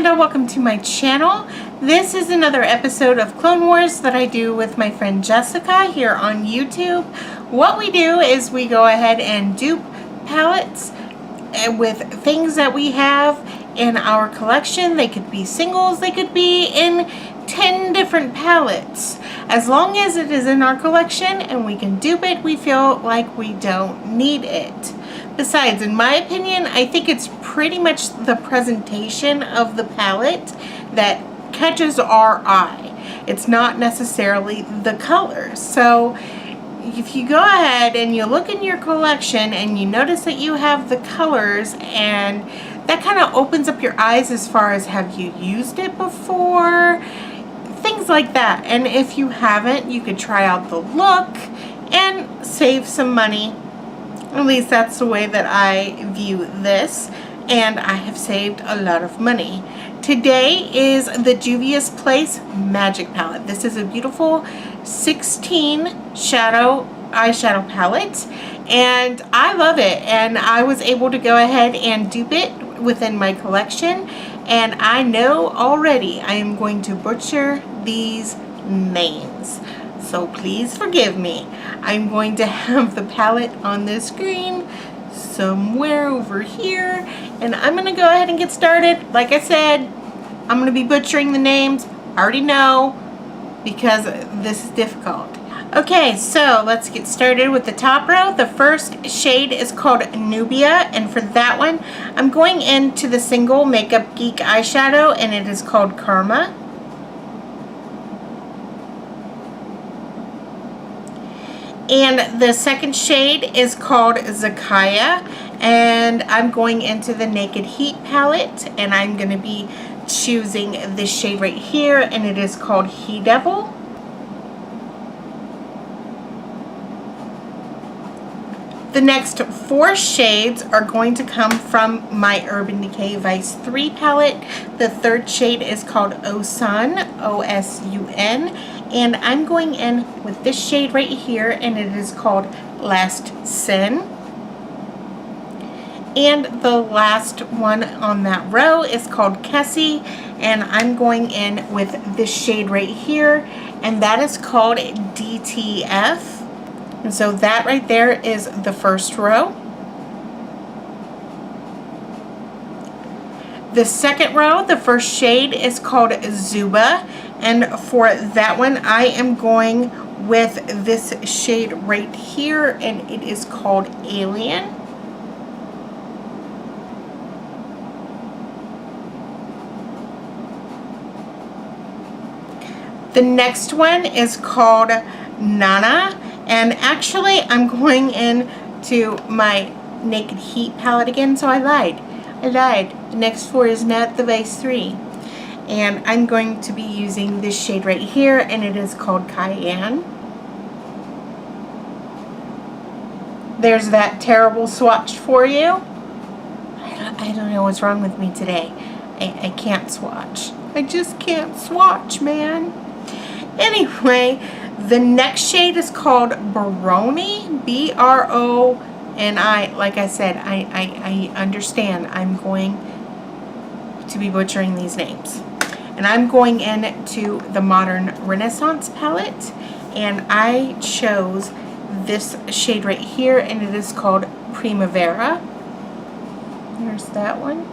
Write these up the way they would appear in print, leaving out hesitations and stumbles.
Amanda, welcome to my channel. This is another episode of Clone Wars that I do with my friend Jessica here on YouTube. What we do is we go ahead and dupe palettes with things that we have in our collection. They could be singles, they could be in 10 different palettes. As long as it is in our collection and we can dupe it, we feel like we don't need it. Besides, in my opinion, I think it's pretty much the presentation of the palette that catches our eye. It's not necessarily the colors. So if you go ahead and you look in your collection and you notice that you have the colors, and that kind of opens up your eyes as far as have you used it before, things like that. And if you haven't, you could try out the look and save some money. At least that's the way that I view this, and I have saved a lot of money. Today is the Juvia's Place Magic Palette. This is a beautiful 16 shadow eyeshadow palette, and I love it. And I was able to go ahead and dupe it within my collection, and I know already I am going to butcher these names. So please forgive me. I'm going to have the palette on the screen somewhere over here, and I'm going to go ahead and get started. Like I said, I'm going to be butchering the names. I already know, because this is difficult. Okay, so let's get started with the top row. The first shade is called Nubia, and for that one, I'm going into the single Makeup Geek eyeshadow, and it is called Karma. And the second shade is called Zakaya, and I'm going into the Naked Heat palette, and I'm going to be choosing this shade right here, and it is called He Devil. The next 4 shades are going to come from my Urban Decay Vice 3 palette. The third shade is called Osun, O-S-U-N, and I'm going in with this shade right here, and it is called Last Sin. And the last one on that row is called Kessie, and I'm going in with this shade right here, and that is called DTF. And so that right there is the first row. The second row, the first shade is called Zuba, and for that one I am going with this shade right here, and it is called Alien. The next one is called Nana, and actually I'm going into my Naked Heat palette again, so I lied. The next 4 is not the Vice 3. And I'm going to be using this shade right here, and it is called Cayenne. There's that terrible swatch for you. I don't know what's wrong with me today. I can't swatch. I just can't swatch, man. Anyway, the next shade is called Brony, B-R-O-N-I. Like I said, I understand. I'm going to be butchering these names. And I'm going into the Modern Renaissance palette, and I chose this shade right here, and it is called Primavera. There's that one,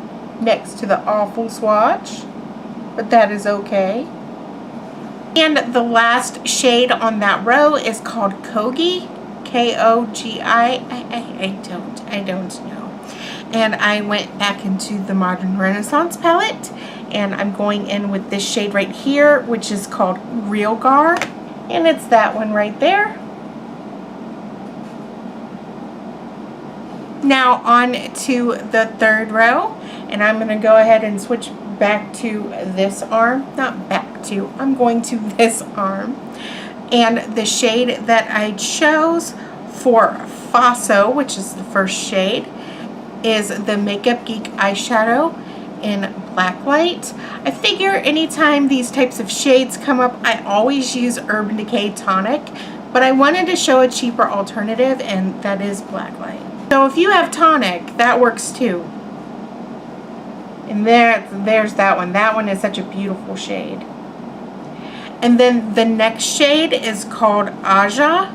next to the awful swatch, but that is okay. And the last shade on that row is called Kogi, K-O-G-I. I don't know. And I went back into the Modern Renaissance palette, and I'm going in with this shade right here, which is called Real Gar, and it's that one right there. Now on to the third row, and I'm going to go ahead and switch back to this arm. Not back to, I'm going to this arm. And the shade that I chose for Faso, which is the first shade, is the Makeup Geek eyeshadow in Blacklight. I figure anytime these types of shades come up, I always use Urban Decay Tonic, but I wanted to show a cheaper alternative, and that is Blacklight. So if you have Tonic, that works too. And there's that one. That one is such a beautiful shade. And then the next shade is called Aja,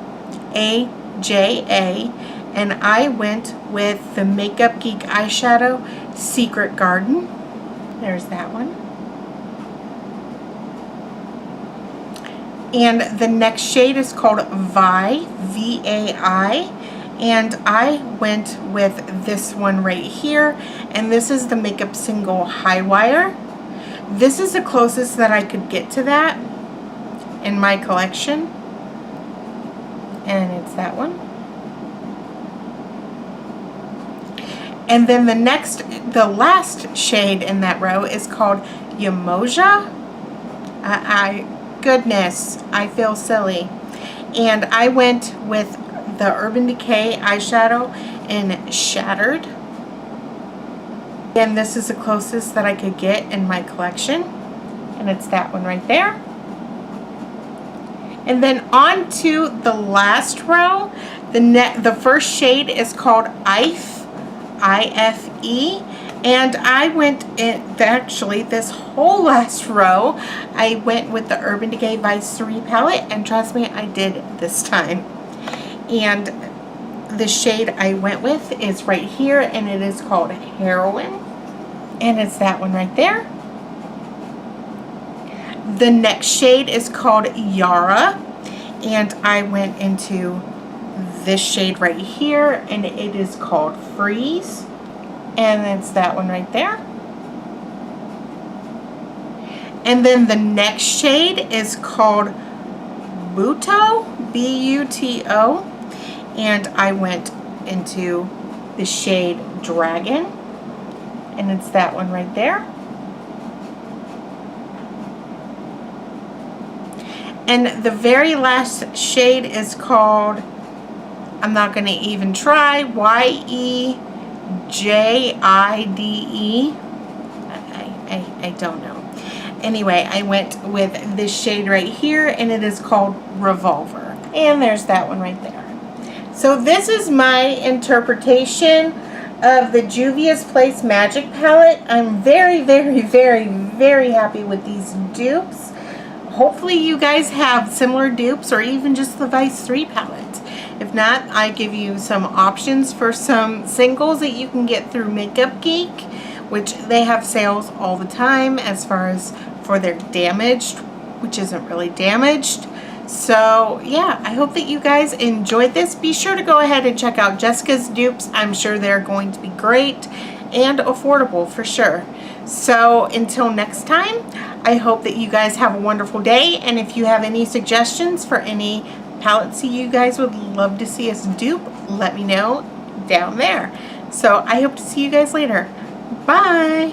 A-J-A. And I went with the Makeup Geek eyeshadow Secret Garden. There's that one. And the next shade is called Vi, V-A-I. And I went with this one right here. And this is the Makeup Single High Wire. This is the closest that I could get to that in my collection. And it's that one. And then the last shade in that row is called Yamoja. Goodness, I feel silly. And I went with the Urban Decay eyeshadow in Shattered. And this is the closest that I could get in my collection. And it's that one right there. And then on to the last row. The first shade is called Ife, I-F-E. And I went in, actually this whole last row, I went with the Urban Decay Vice 3 palette. And trust me, I did this time. And the shade I went with is right here, and it is called Heroin. And it's that one right there. The next shade is called Yara, and I went into this shade right here, and it is called Freeze. And it's that one right there. And then the next shade is called Buto, B-U-T-O. And I went into the shade Dragon. And it's that one right there. And the very last shade is called, I'm not going to even try, Y-E-J-I-D-E. I don't know. Anyway, I went with this shade right here, and it is called Revolver. And there's that one right there. So this is my interpretation of the Juvia's Place Magic Palette. I'm very, very, very, very happy with these dupes. Hopefully you guys have similar dupes or even just the Vice 3 palette. If not, I give you some options for some singles that you can get through Makeup Geek, which they have sales all the time as far as for their damaged, which isn't really damaged. So yeah, I hope that you guys enjoyed this. Be sure to go ahead and check out Jessica's dupes. I'm sure they're going to be great and affordable for sure. So until next time, I hope that you guys have a wonderful day. And if you have any suggestions for any palettes you guys would love to see us dupe, let me know down there. So I hope to see you guys later. Bye!